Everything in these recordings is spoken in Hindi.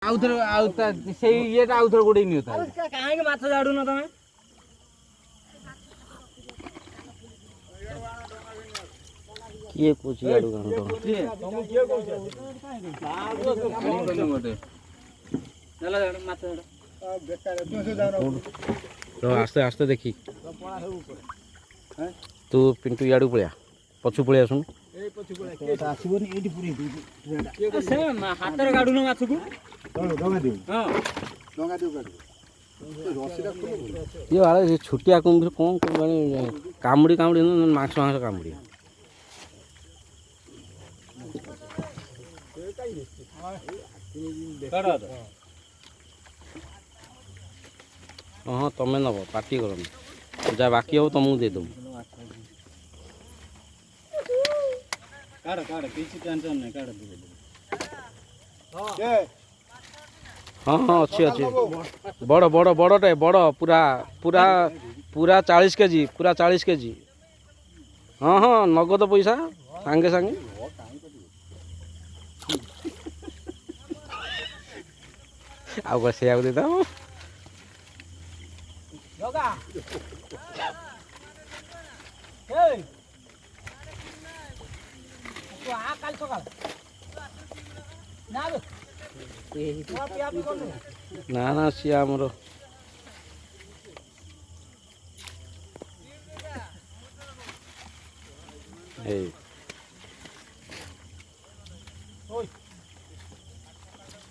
आउथर आउता सेही येटा आउथर गोडे नि होता काहे के माछ झाडू न तमे किए कुछ झाडू गान तो तुम किए कहू छ लागो तो खाली मते चला माछ झाडू बेकार तो से जानो तो आस्ते आस्ते देखी तू पिंटू याडू पळिया पछु पळिया सुन ए पछि बोला के आसीबनी एडी पुरी ट्रेडा से हातर गाडू न माछ को डंगा दिउ हां डंगा दिउ गाडू रसीदा खोलो ये वाला छुटिया कुंभ कोन माने कामुडी कामुडी मांस मांस कामुडी करा हां तमे नब पार्टी करो जा बाकी हो तुमको दे दूँ काढ काढ किसी टेंशन नहीं काढ दे के हाँ हाँ अच्छी अच्छी बड़ बड़ बड़टे बड़ पूरा पूरा पूरा 40 केजी पूरा 40 केजी हाँ हाँ नगद पैसा सांगे सांगे आउ से आउ दे दो योगा ए तो आ काल सकाळ ना दे पिया पी कोन ना ना सी आमर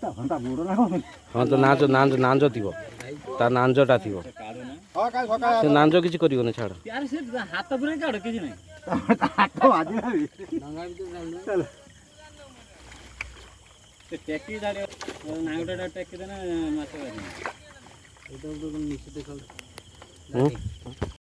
घंटा बुडो ना हाँ तो नांजो नांजो नांजो थी ता नांजोटा थी हां काल सकाळ से नांजो किसी करियो छाड़ यार से हाथ पुरे काढ किसी नहीं हाथ वाजी ना चल ते टेकी झाडे नांगडा टेकी देना माछ वाजी हम्म